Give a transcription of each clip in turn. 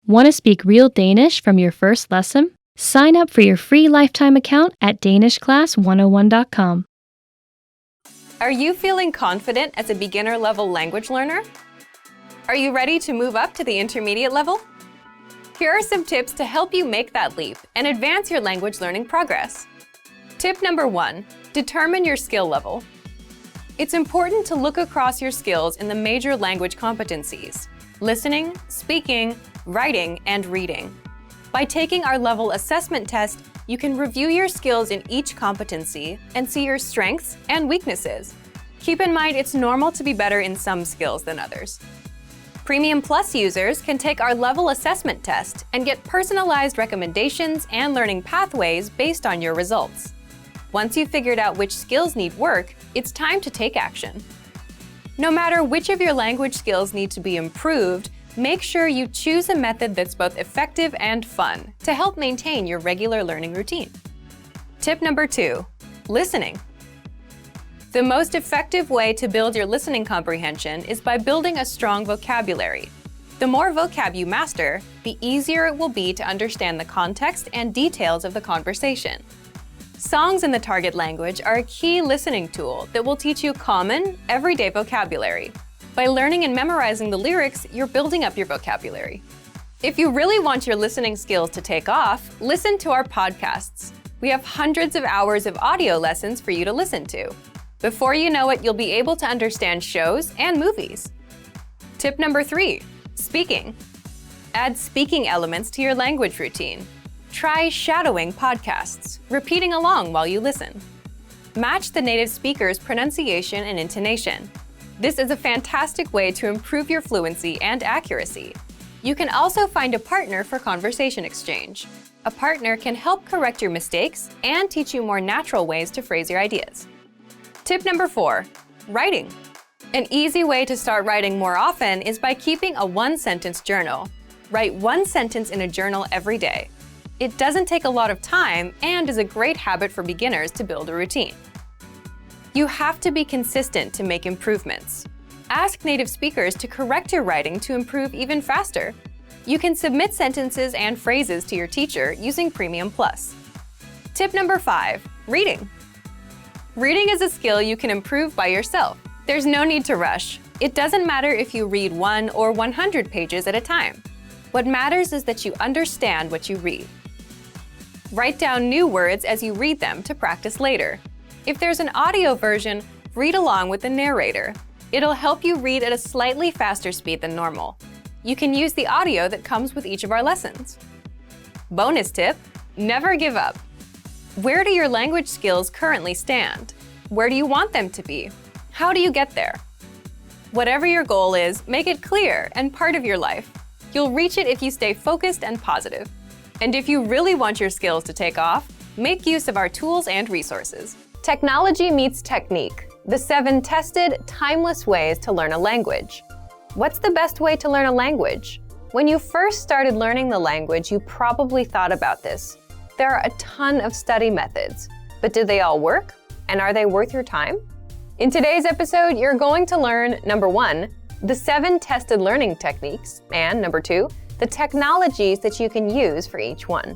Want to speak real Danish from your first lesson? Sign up for your free lifetime account at danishclass101.com. Are you feeling confident as a beginner-level language learner? Are you ready to move up to the intermediate level? Here are some tips to help you make that leap and advance your language learning progress. Tip number 1, determine your skill level. It's important to look across your skills in the major language competencies: listening, speaking, writing, and reading. By taking our level assessment test, you can review your skills in each competency and see your strengths and weaknesses. Keep in mind it's normal to be better in some skills than others. Premium Plus users can take our level assessment test and get personalized recommendations and learning pathways based on your results. Once you've figured out which skills need work, it's time to take action. No matter which of your language skills need to be improved, make sure you choose a method that's both effective and fun to help maintain your regular learning routine. Tip number 2, listening. The most effective way to build your listening comprehension is by building a strong vocabulary. The more vocab you master, the easier it will be to understand the context and details of the conversation. Songs in the target language are a key listening tool that will teach you common, everyday vocabulary. By learning and memorizing the lyrics, you're building up your vocabulary. If you really want your listening skills to take off, listen to our podcasts. We have hundreds of hours of audio lessons for you to listen to. Before you know it, you'll be able to understand shows and movies. Tip number 3, speaking. Add speaking elements to your language routine. Try shadowing podcasts, repeating along while you listen. Match the native speaker's pronunciation and intonation. This is a fantastic way to improve your fluency and accuracy. You can also find a partner for conversation exchange. A partner can help correct your mistakes and teach you more natural ways to phrase your ideas. Tip number 4, writing. An easy way to start writing more often is by keeping a one-sentence journal. Write one sentence in a journal every day. It doesn't take a lot of time and is a great habit for beginners to build a routine. You have to be consistent to make improvements. Ask native speakers to correct your writing to improve even faster. You can submit sentences and phrases to your teacher using Premium Plus. Tip number 5, reading. Reading is a skill you can improve by yourself. There's no need to rush. It doesn't matter if you read 1 or 100 pages at a time. What matters is that you understand what you read. Write down new words as you read them to practice later. If there's an audio version, read along with the narrator. It'll help you read at a slightly faster speed than normal. You can use the audio that comes with each of our lessons. Bonus tip, never give up. Where do your language skills currently stand? Where do you want them to be? How do you get there? Whatever your goal is, make it clear and part of your life. You'll reach it if you stay focused and positive. And if you really want your skills to take off, make use of our tools and resources. Technology meets technique, the 7 tested, timeless ways to learn a language. What's the best way to learn a language? When you first started learning the language, you probably thought about this. There are a ton of study methods, but do they all work? And are they worth your time? In today's episode, you're going to learn, number 1, the 7 tested learning techniques, and number 2, the technologies that you can use for each one.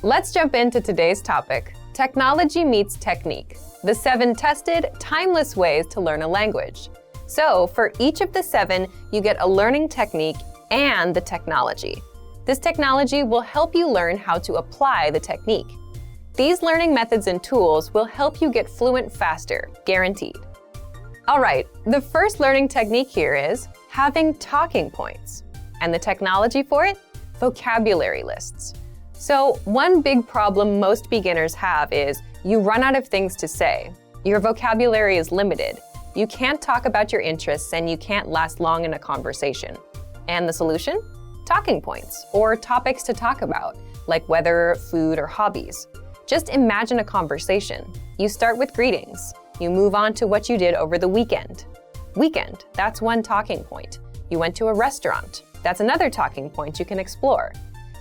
Let's jump into today's topic, technology meets technique, the 7 tested, timeless ways to learn a language. So for each of the 7, you get a learning technique and the technology. This technology will help you learn how to apply the technique. These learning methods and tools will help you get fluent faster, guaranteed. All right, the first learning technique here is having talking points. And the technology for it? Vocabulary lists. So one big problem most beginners have is you run out of things to say. Your vocabulary is limited. You can't talk about your interests and you can't last long in a conversation. And the solution? Talking points, or topics to talk about, like weather, food, or hobbies. Just imagine a conversation. You start with greetings. You move on to what you did over the weekend. Weekend, that's one talking point. You went to a restaurant. That's another talking point you can explore.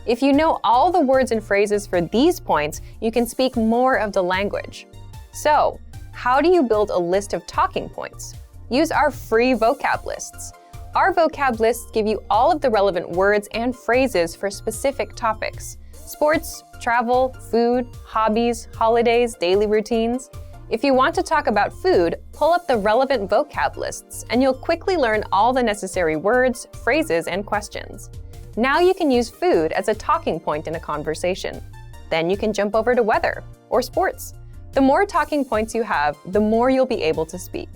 If you know all the words and phrases for these points, you can speak more of the language. So, how do you build a list of talking points? Use our free vocab lists. Our vocab lists give you all of the relevant words and phrases for specific topics: sports, travel, food, hobbies, holidays, daily routines. If you want to talk about food, pull up the relevant vocab lists and you'll quickly learn all the necessary words, phrases, and questions. Now you can use food as a talking point in a conversation. Then you can jump over to weather or sports. The more talking points you have, the more you'll be able to speak.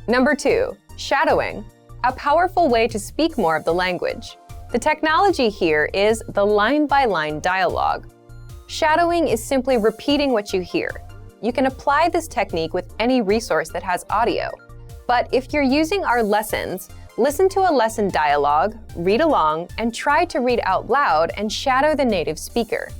Number 2, shadowing, a powerful way to speak more of the language. The technology here is the line-by-line dialogue. Shadowing is simply repeating what you hear. You can apply this technique with any resource that has audio. But if you're using our lessons, listen to a lesson dialogue, read along, and try to read out loud and shadow the native speaker.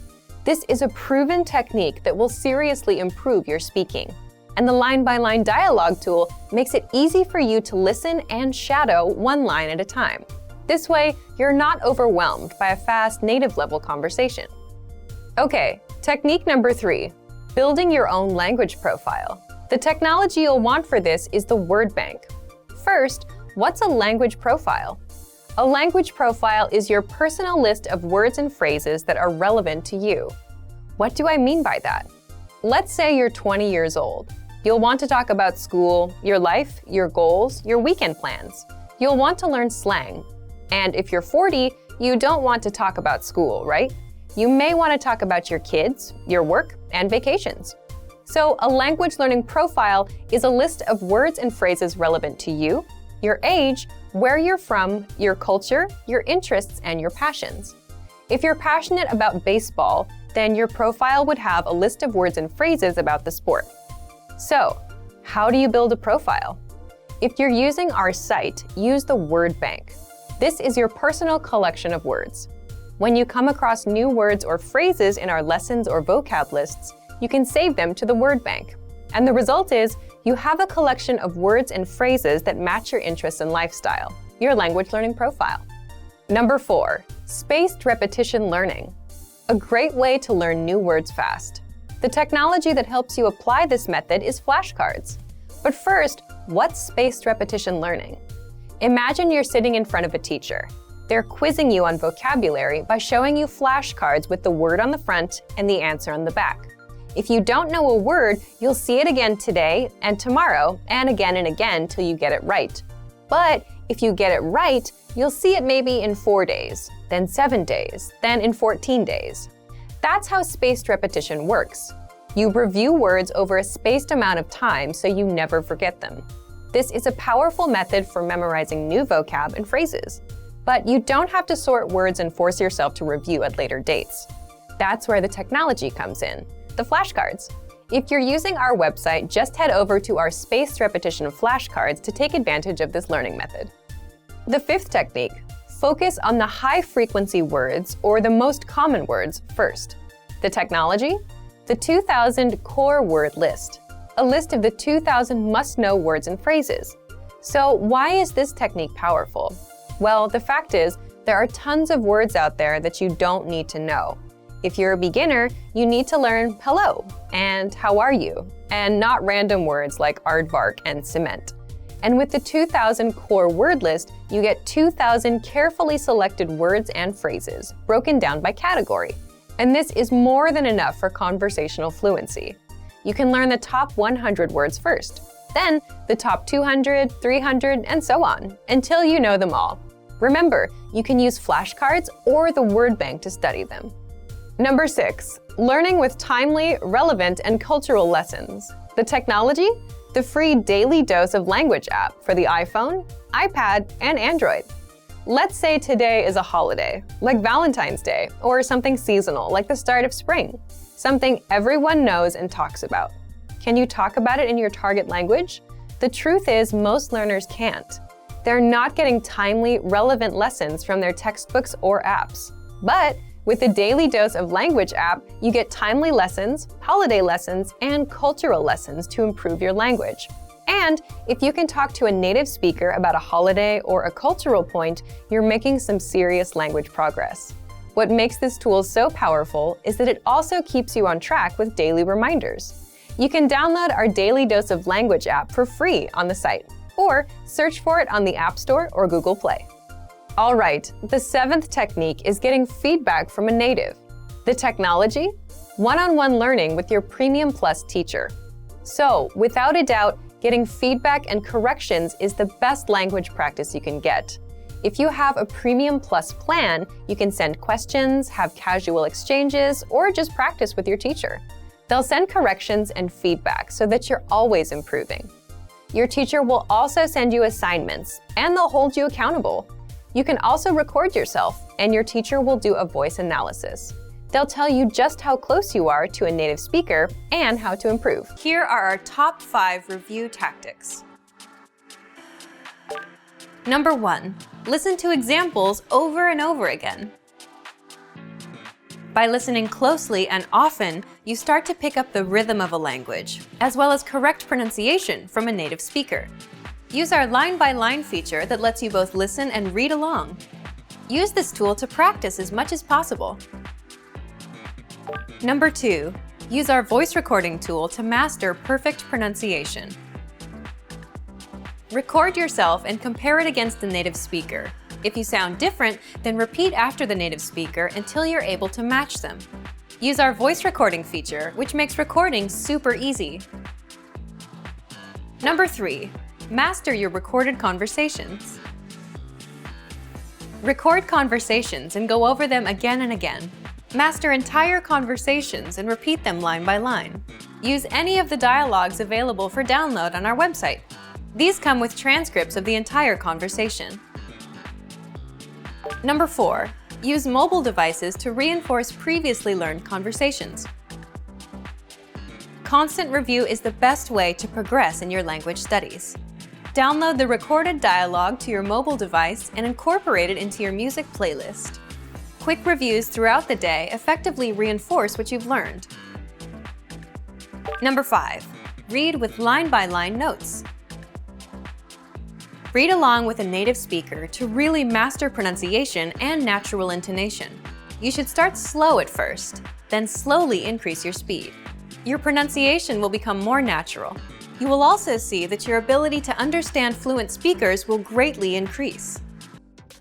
This is a proven technique that will seriously improve your speaking. And the line-by-line dialogue tool makes it easy for you to listen and shadow one line at a time. This way, you're not overwhelmed by a fast native-level conversation. Okay, technique number 3, building your own language profile. The technology you'll want for this is the word bank. First, what's a language profile? A language profile is your personal list of words and phrases that are relevant to you. What do I mean by that? Let's say you're 20 years old. You'll want to talk about school, your life, your goals, your weekend plans. You'll want to learn slang. And if you're 40, you don't want to talk about school, right? You may want to talk about your kids, your work, and vacations. So a language learning profile is a list of words and phrases relevant to you, your age, where you're from, your culture, your interests, and your passions. If you're passionate about baseball, then your profile would have a list of words and phrases about the sport. So, how do you build a profile? If you're using our site, use the word bank. This is your personal collection of words. When you come across new words or phrases in our lessons or vocab lists, you can save them to the word bank. And the result is, you have a collection of words and phrases that match your interests and lifestyle, your language learning profile. Number 4, spaced repetition learning. A great way to learn new words fast. The technology that helps you apply this method is flashcards. But first, what's spaced repetition learning? Imagine you're sitting in front of a teacher. They're quizzing you on vocabulary by showing you flashcards with the word on the front and the answer on the back. If you don't know a word, you'll see it again today and tomorrow and again till you get it right. But if you get it right, you'll see it maybe in 4 days, then 7 days, then in 14 days. That's how spaced repetition works. You review words over a spaced amount of time so you never forget them. This is a powerful method for memorizing new vocab and phrases. But you don't have to sort words and force yourself to review at later dates. That's where the technology comes in, the flashcards. If you're using our website, just head over to our spaced repetition flashcards to take advantage of this learning method. The 5th technique, focus on the high-frequency words or the most common words first. The technology? The 2000 core word list, a list of the 2000 must-know words and phrases. So why is this technique powerful? Well, the fact is, there are tons of words out there that you don't need to know. If you're a beginner, you need to learn hello and how are you, and not random words like aardvark and cement. And with the 2000 core word list, you get 2000 carefully selected words and phrases, broken down by category. And this is more than enough for conversational fluency. You can learn the top 100 words first, then the top 200, 300, and so on, until you know them all. Remember, you can use flashcards or the word bank to study them. Number 6, learning with timely, relevant, and cultural lessons. The technology? The free Daily Dose of Language app for the iPhone, iPad, and Android. Let's say today is a holiday, like Valentine's Day, or something seasonal, like the start of spring, something everyone knows and talks about. Can you talk about it in your target language? The truth is, most learners can't. They're not getting timely, relevant lessons from their textbooks or apps. But with the Daily Dose of Language app, you get timely lessons, holiday lessons, and cultural lessons to improve your language. And if you can talk to a native speaker about a holiday or a cultural point, you're making some serious language progress. What makes this tool so powerful is that it also keeps you on track with daily reminders. You can download our Daily Dose of Language app for free on the site. or search for it on the App Store or Google Play. All right, the 7th technique is getting feedback from a native. The technology? One-on-one learning with your Premium Plus teacher. So, without a doubt, getting feedback and corrections is the best language practice you can get. If you have a Premium Plus plan, you can send questions, have casual exchanges, or just practice with your teacher. They'll send corrections and feedback so that you're always improving. Your teacher will also send you assignments, and they'll hold you accountable. You can also record yourself, and your teacher will do a voice analysis. They'll tell you just how close you are to a native speaker and how to improve. Here are our top 5 review tactics. Number 1, listen to examples over and over again. By listening closely and often, you start to pick up the rhythm of a language, as well as correct pronunciation from a native speaker. Use our line-by-line feature that lets you both listen and read along. Use this tool to practice as much as possible. Number 2, use our voice recording tool to master perfect pronunciation. Record yourself and compare it against the native speaker. If you sound different, then repeat after the native speaker until you're able to match them. Use our voice recording feature, which makes recording super easy. Number 3, master your recorded conversations. Record conversations and go over them again and again. Master entire conversations and repeat them line by line. Use any of the dialogues available for download on our website. These come with transcripts of the entire conversation. Number 4, use mobile devices to reinforce previously learned conversations. Constant review is the best way to progress in your language studies. Download the recorded dialogue to your mobile device and incorporate it into your music playlist. Quick reviews throughout the day effectively reinforce what you've learned. Number 5, read with line-by-line notes. Read along with a native speaker to really master pronunciation and natural intonation. You should start slow at first, then slowly increase your speed. Your pronunciation will become more natural. You will also see that your ability to understand fluent speakers will greatly increase.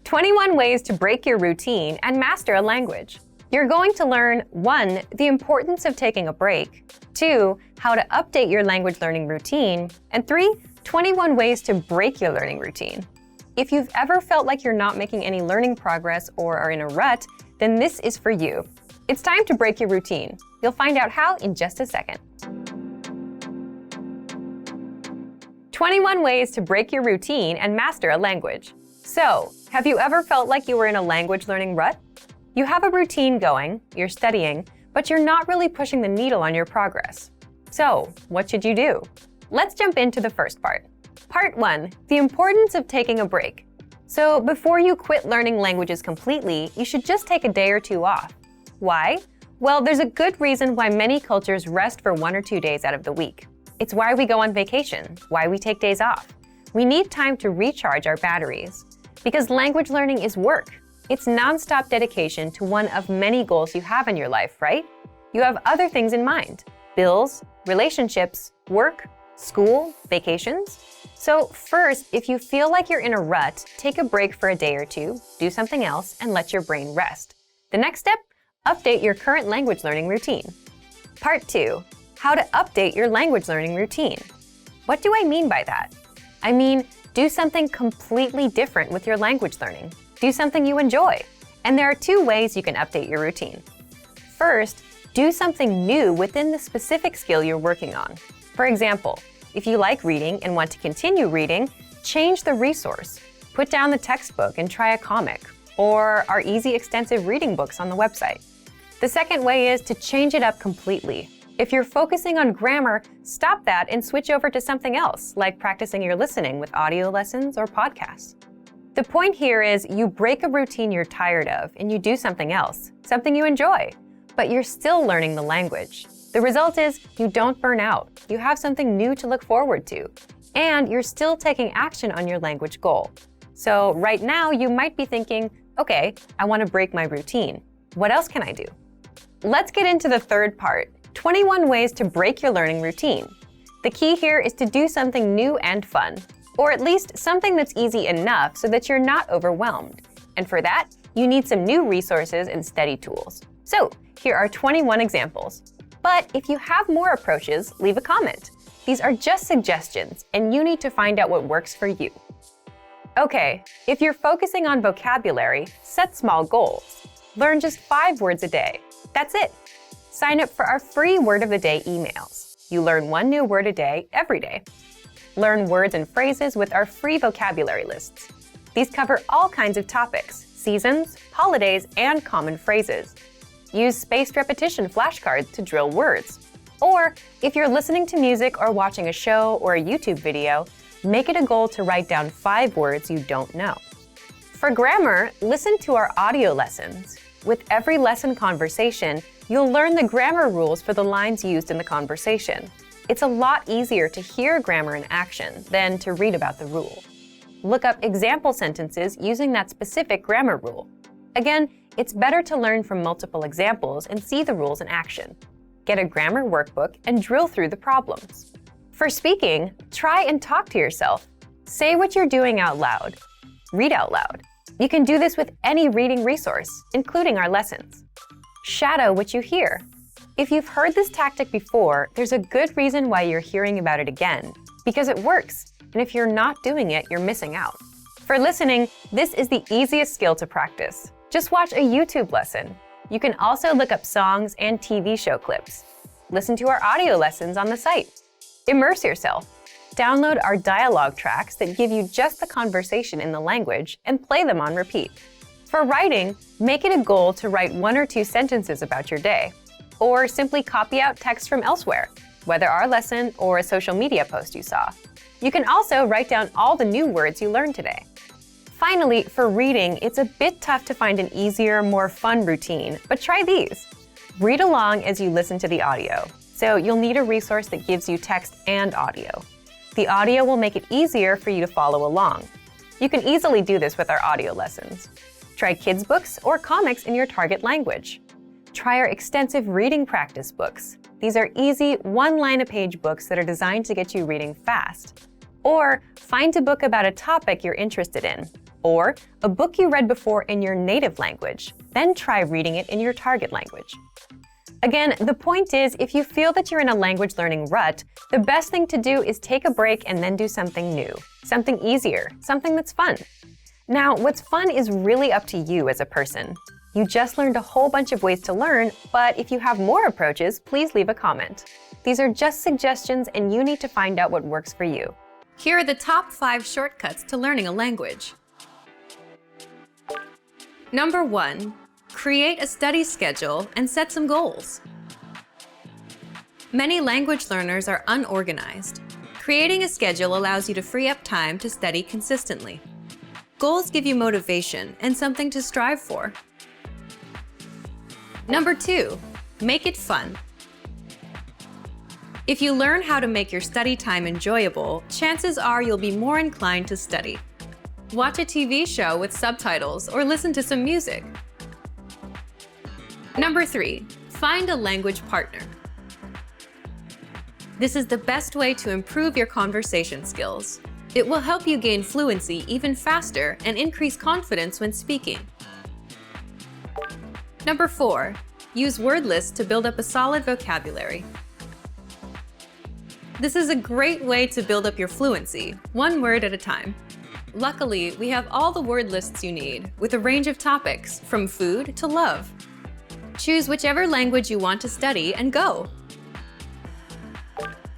21 ways to break your routine and master a language. You're going to learn 1, the importance of taking a break, 2, how to update your language learning routine, and 3, 21 ways to break your learning routine. If you've ever felt like you're not making any learning progress or are in a rut, then this is for you. It's time to break your routine. You'll find out how in just a second. 21 ways to break your routine and master a language. So, have you ever felt like you were in a language learning rut? You have a routine going, you're studying, but you're not really pushing the needle on your progress. So, what should you do? Let's jump into the first part. Part 1, the importance of taking a break. So before you quit learning languages completely, you should just take a day or 2 off. Why? Well, there's a good reason why many cultures rest for 1 or 2 days out of the week. It's why we go on vacation, why we take days off. We need time to recharge our batteries. Because language learning is work. It's non-stop dedication to one of many goals you have in your life, right? You have other things in mind: bills, relationships, work, school, vacations. So first, if you feel like you're in a rut, take a break for a day or 2, do something else, and let your brain rest. The next step, update your current language learning routine. Part 2, how to update your language learning routine. What do I mean by that? I mean, do something completely different with your language learning. Do something you enjoy. And there are 2 ways you can update your routine. First, do something new within the specific skill you're working on. For example, if you like reading and want to continue reading, change the resource. Put down the textbook and try a comic, or our easy extensive reading books on the website. The second way is to change it up completely. If you're focusing on grammar, stop that and switch over to something else, like practicing your listening with audio lessons or podcasts. The point here is you break a routine you're tired of and you do something else, something you enjoy, but you're still learning the language. The result is you don't burn out, you have something new to look forward to, and you're still taking action on your language goal. So right now you might be thinking, okay, I want to break my routine. What else can I do? Let's get into the third part, 21 ways to break your learning routine. The key here is to do something new and fun. or at least something that's easy enough so that you're not overwhelmed. And for that, you need some new resources and study tools. So here are 21 examples. But if you have more approaches, leave a comment. These are just suggestions, and you need to find out what works for you. Okay, if you're focusing on vocabulary, set small goals. Learn just 5 words a day. That's it. Sign up for our free Word of the Day emails. You learn 1 new word a day every day. Learn words and phrases with our free vocabulary lists. These cover all kinds of topics, seasons, holidays, and common phrases. Use spaced repetition flashcards to drill words. Or, if you're listening to music or watching a show or a YouTube video, make it a goal to write down 5 words you don't know. For grammar, listen to our audio lessons. With every lesson conversation, you'll learn the grammar rules for the lines used in the conversation. It's a lot easier to hear grammar in action than to read about the rule. Look up example sentences using that specific grammar rule. Again, it's better to learn from multiple examples and see the rules in action. Get a grammar workbook and drill through the problems. For speaking, try and talk to yourself. Say what you're doing out loud. Read out loud. You can do this with any reading resource, including our lessons. Shadow what you hear. If you've heard this tactic before, there's a good reason why you're hearing about it again, because it works, and if you're not doing it, you're missing out. For listening, this is the easiest skill to practice. Just watch a YouTube lesson. You can also look up songs and TV show clips. Listen to our audio lessons on the site. Immerse yourself. Download our dialogue tracks that give you just the conversation in the language and play them on repeat. For writing, make it a goal to write 1 or 2 sentences about your day, or simply copy out text from elsewhere, whether our lesson or a social media post you saw. You can also write down all the new words you learned today. Finally, for reading, it's a bit tough to find an easier, more fun routine, but try these. Read along as you listen to the audio, so you'll need a resource that gives you text and audio. The audio will make it easier for you to follow along. You can easily do this with our audio lessons. Try kids' books or comics in your target language. Try our extensive reading practice books. These are easy, one-line-a-page books that are designed to get you reading fast. Or find a book about a topic you're interested in. Or a book you read before in your native language. Then try reading it in your target language. Again, the point is, if you feel that you're in a language learning rut, the best thing to do is take a break and then do something new, something easier, something that's fun. Now, what's fun is really up to you as a person. You just learned a whole bunch of ways to learn, but if you have more approaches, please leave a comment. These are just suggestions and you need to find out what works for you. Here are the top 5 shortcuts to learning a language. Number 1. Create a study schedule and set some goals. Many language learners are unorganized. Creating a schedule allows you to free up time to study consistently. Goals give you motivation and something to strive for. Number 2. Make it fun. If you learn how to make your study time enjoyable, chances are you'll be more inclined to study. Watch a TV show with subtitles or listen to some music. Number 3. Find a language partner. This is the best way to improve your conversation skills. It will help you gain fluency even faster and increase confidence when speaking. Number 4. Use word lists to build up a solid vocabulary. This is a great way to build up your fluency, 1 word at a time. Luckily, we have all the word lists you need, with a range of topics, from food to love. Choose whichever language you want to study and go!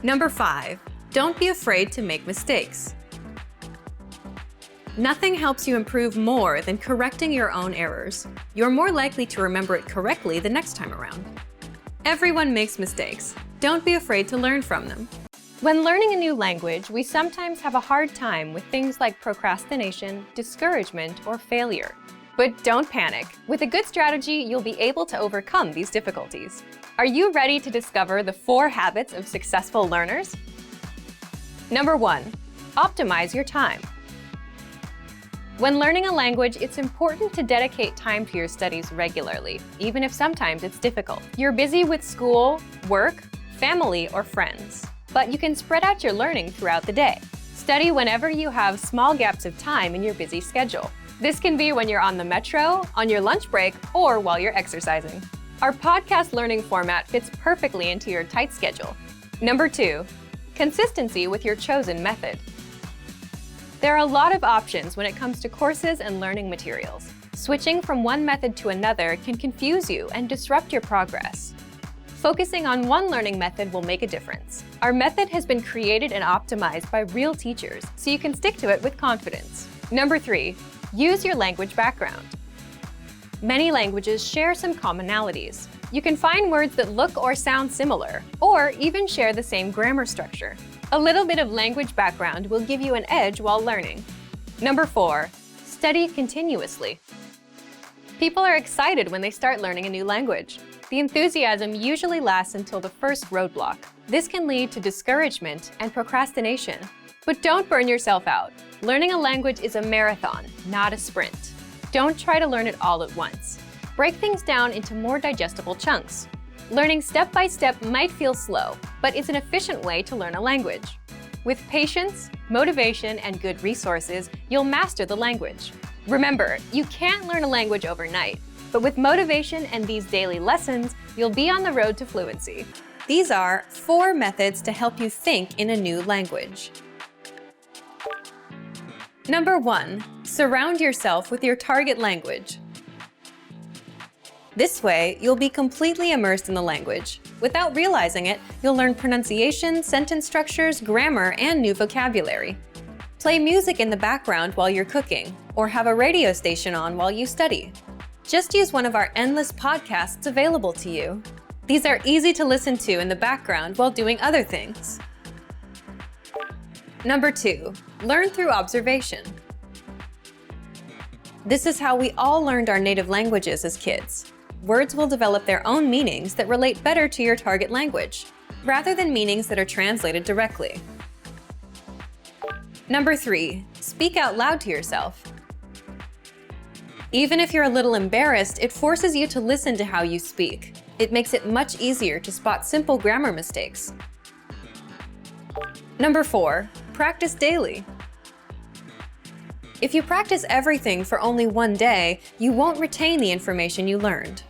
Number 5. Don't be afraid to make mistakes. Nothing helps you improve more than correcting your own errors. You're more likely to remember it correctly the next time around. Everyone makes mistakes. Don't be afraid to learn from them. When learning a new language, we sometimes have a hard time with things like procrastination, discouragement, or failure. But don't panic. With a good strategy, you'll be able to overcome these difficulties. Are you ready to discover the 4 habits of successful learners? Number 1. Optimize your time. When learning a language, it's important to dedicate time to your studies regularly, even if sometimes it's difficult. You're busy with school, work, family, or friends, but you can spread out your learning throughout the day. Study whenever you have small gaps of time in your busy schedule. This can be when you're on the metro, on your lunch break, or while you're exercising. Our podcast learning format fits perfectly into your tight schedule. Number 2, consistency with your chosen method. There are a lot of options when it comes to courses and learning materials. Switching from one method to another can confuse you and disrupt your progress. Focusing on one learning method will make a difference. Our method has been created and optimized by real teachers, so you can stick to it with confidence. Number 3, use your language background. Many languages share some commonalities. You can find words that look or sound similar, or even share the same grammar structure. A little bit of language background will give you an edge while learning. Number 4, study continuously. People are excited when they start learning a new language. The enthusiasm usually lasts until the first roadblock. This can lead to discouragement and procrastination. But don't burn yourself out. Learning a language is a marathon, not a sprint. Don't try to learn it all at once. Break things down into more digestible chunks. Learning step by step might feel slow, but it's an efficient way to learn a language. With patience, motivation, and good resources, you'll master the language. Remember, you can't learn a language overnight, but with motivation and these daily lessons, you'll be on the road to fluency. These are 4 methods to help you think in a new language. Number 1, surround yourself with your target language. This way, you'll be completely immersed in the language. Without realizing it, you'll learn pronunciation, sentence structures, grammar, and new vocabulary. Play music in the background while you're cooking, or have a radio station on while you study. Just use one of our endless podcasts available to you. These are easy to listen to in the background while doing other things. Number 2, learn through observation. This is how we all learned our native languages as kids. Words will develop their own meanings that relate better to your target language, rather than meanings that are translated directly. Number 3, speak out loud to yourself. Even if you're a little embarrassed, it forces you to listen to how you speak. It makes it much easier to spot simple grammar mistakes. Number 4, practice daily. If you practice everything for only one day, you won't retain the information you learned.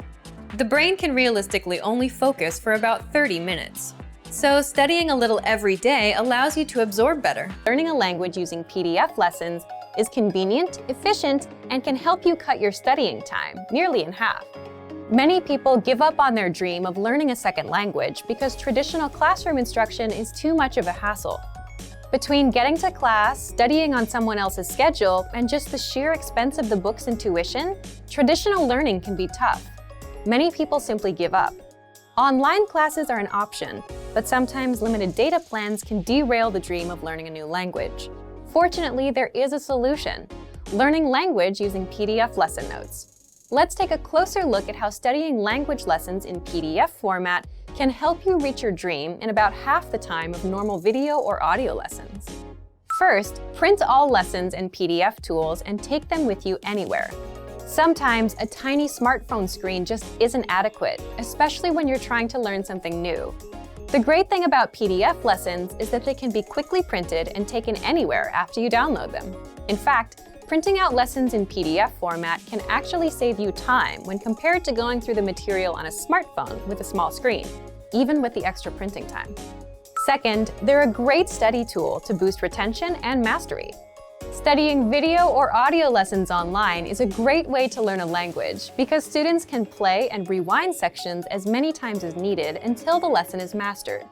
The brain can realistically only focus for about 30 minutes. So studying a little every day allows you to absorb better. Learning a language using PDF lessons is convenient, efficient, and can help you cut your studying time nearly in half. Many people give up on their dream of learning a second language because traditional classroom instruction is too much of a hassle. Between getting to class, studying on someone else's schedule, and just the sheer expense of the books and tuition, traditional learning can be tough. Many people simply give up. Online classes are an option, but sometimes limited data plans can derail the dream of learning a new language. Fortunately, there is a solution: learning language using PDF lesson notes. Let's take a closer look at how studying language lessons in PDF format can help you reach your dream in about half the time of normal video or audio lessons. First, print all lessons and PDF tools and take them with you anywhere. Sometimes a tiny smartphone screen just isn't adequate, especially when you're trying to learn something new. The great thing about PDF lessons is that they can be quickly printed and taken anywhere after you download them. In fact, printing out lessons in PDF format can actually save you time when compared to going through the material on a smartphone with a small screen, even with the extra printing time. Second, they're a great study tool to boost retention and mastery. Studying video or audio lessons online is a great way to learn a language because students can play and rewind sections as many times as needed until the lesson is mastered.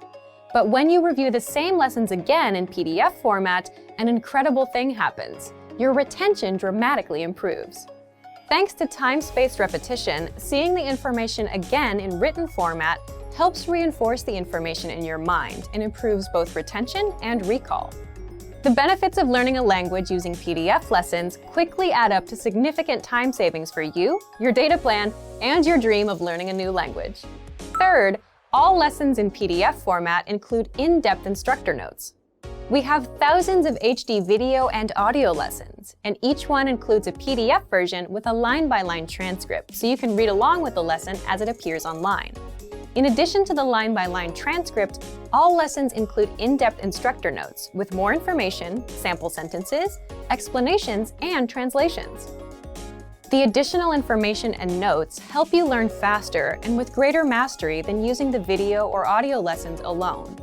But when you review the same lessons again in PDF format, an incredible thing happens. Your retention dramatically improves. Thanks to time-spaced repetition, seeing the information again in written format helps reinforce the information in your mind and improves both retention and recall. The benefits of learning a language using PDF lessons quickly add up to significant time savings for you, your data plan, and your dream of learning a new language. Third, all lessons in PDF format include in-depth instructor notes. We have thousands of HD video and audio lessons, and each one includes a PDF version with a line-by-line transcript so you can read along with the lesson as it appears online. In addition to the line-by-line transcript, all lessons include in-depth instructor notes with more information, sample sentences, explanations, and translations. The additional information and notes help you learn faster and with greater mastery than using the video or audio lessons alone.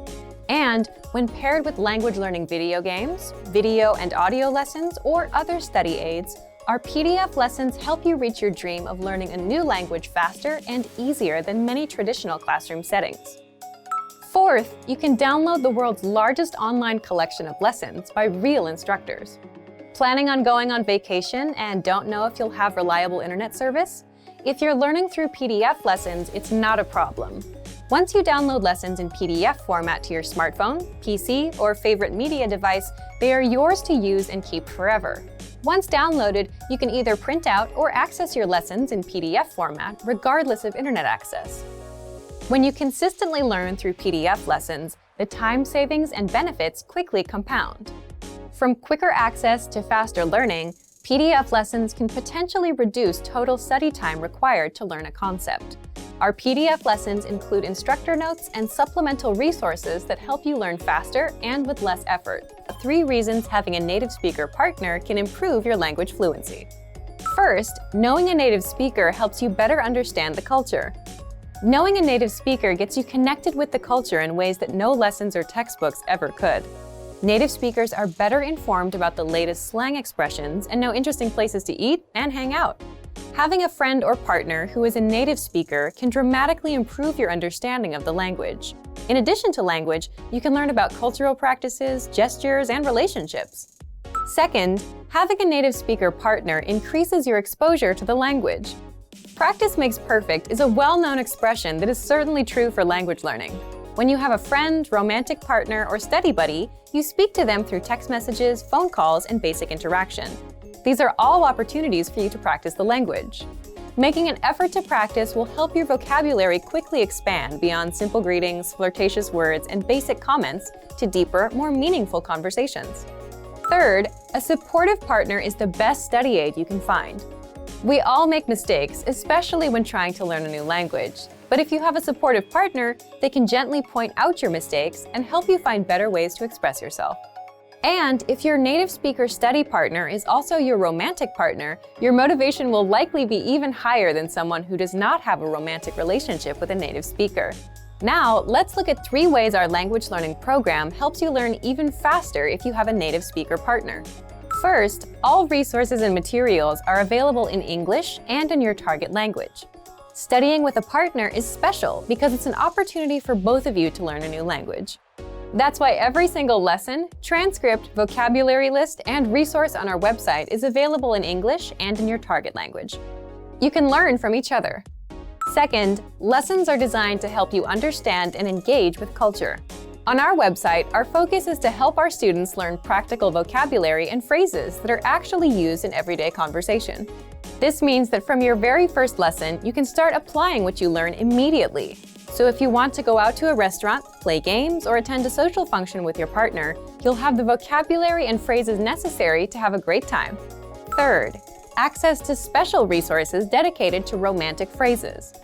And when paired with language learning video games, video and audio lessons, or other study aids, our PDF lessons help you reach your dream of learning a new language faster and easier than many traditional classroom settings. Fourth, you can download the world's largest online collection of lessons by real instructors. Planning on going on vacation and don't know if you'll have reliable internet service? If you're learning through PDF lessons, it's not a problem. Once you download lessons in PDF format to your smartphone, PC, or favorite media device, they are yours to use and keep forever. Once downloaded, you can either print out or access your lessons in PDF format, regardless of internet access. When you consistently learn through PDF lessons, the time savings and benefits quickly compound. From quicker access to faster learning, PDF lessons can potentially reduce total study time required to learn a concept. Our PDF lessons include instructor notes and supplemental resources that help you learn faster and with less effort. 3 reasons having a native speaker partner can improve your language fluency. First, knowing a native speaker helps you better understand the culture. Knowing a native speaker gets you connected with the culture in ways that no lessons or textbooks ever could. Native speakers are better informed about the latest slang expressions and know interesting places to eat and hang out. Having a friend or partner who is a native speaker can dramatically improve your understanding of the language. In addition to language, you can learn about cultural practices, gestures, and relationships. Second, having a native speaker partner increases your exposure to the language. Practice makes perfect is a well-known expression that is certainly true for language learning. When you have a friend, romantic partner, or study buddy, you speak to them through text messages, phone calls, and basic interaction. These are all opportunities for you to practice the language. Making an effort to practice will help your vocabulary quickly expand beyond simple greetings, flirtatious words, and basic comments to deeper, more meaningful conversations. Third, a supportive partner is the best study aid you can find. We all make mistakes, especially when trying to learn a new language. But if you have a supportive partner, they can gently point out your mistakes and help you find better ways to express yourself. And if your native speaker study partner is also your romantic partner, your motivation will likely be even higher than someone who does not have a romantic relationship with a native speaker. Now, let's look at 3 ways our language learning program helps you learn even faster if you have a native speaker partner. First, all resources and materials are available in English and in your target language. Studying with a partner is special because it's an opportunity for both of you to learn a new language. That's why every single lesson, transcript, vocabulary list, and resource on our website is available in English and in your target language. You can learn from each other. Second, lessons are designed to help you understand and engage with culture. On our website, our focus is to help our students learn practical vocabulary and phrases that are actually used in everyday conversation. This means that from your very first lesson, you can start applying what you learn immediately. So if you want to go out to a restaurant, play games, or attend a social function with your partner, you'll have the vocabulary and phrases necessary to have a great time. Third, access to special resources dedicated to romantic phrases.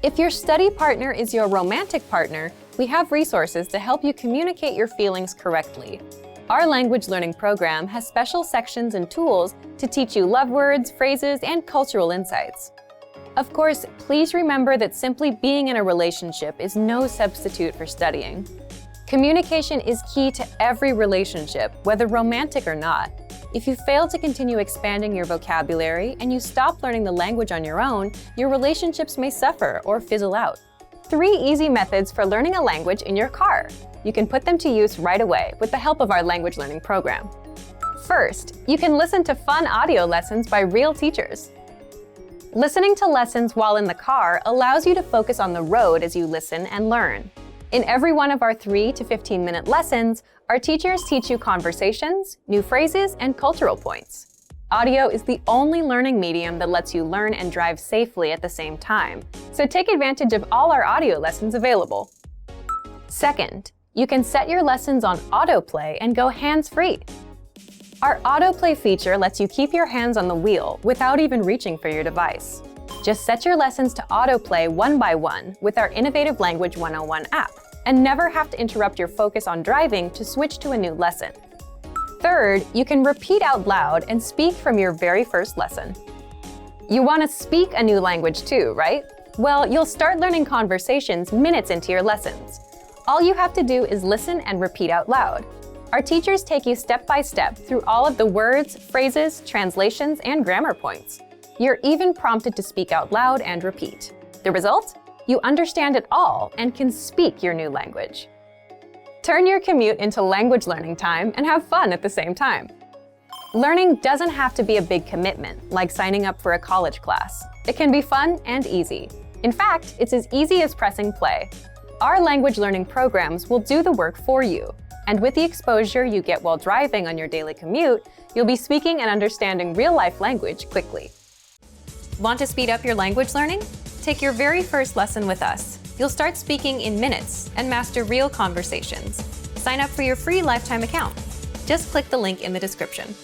If your study partner is your romantic partner, we have resources to help you communicate your feelings correctly. Our language learning program has special sections and tools to teach you love words, phrases, and cultural insights. Of course, please remember that simply being in a relationship is no substitute for studying. Communication is key to every relationship, whether romantic or not. If you fail to continue expanding your vocabulary and you stop learning the language on your own, your relationships may suffer or fizzle out. 3 easy methods for learning a language in your car. You can put them to use right away with the help of our language learning program. First, you can listen to fun audio lessons by real teachers. Listening to lessons while in the car allows you to focus on the road as you listen and learn. In every one of our 3 to 15-minute lessons, our teachers teach you conversations, new phrases, and cultural points. Audio is the only learning medium that lets you learn and drive safely at the same time, so take advantage of all our audio lessons available. Second, you can set your lessons on Autoplay and go hands-free. Our Autoplay feature lets you keep your hands on the wheel without even reaching for your device. Just set your lessons to autoplay one by one with our innovative Language 101 app, and never have to interrupt your focus on driving to switch to a new lesson. Third, you can repeat out loud and speak from your very first lesson. You want to speak a new language too, right? Well, you'll start learning conversations minutes into your lessons. All you have to do is listen and repeat out loud. Our teachers take you step by step through all of the words, phrases, translations, and grammar points. You're even prompted to speak out loud and repeat. The result? You understand it all and can speak your new language. Turn your commute into language learning time and have fun at the same time. Learning doesn't have to be a big commitment, like signing up for a college class. It can be fun and easy. In fact, it's as easy as pressing play. Our language learning programs will do the work for you. And with the exposure you get while driving on your daily commute, you'll be speaking and understanding real-life language quickly. Want to speed up your language learning? Take your very first lesson with us. You'll start speaking in minutes and master real conversations. Sign up for your free lifetime account. Just click the link in the description.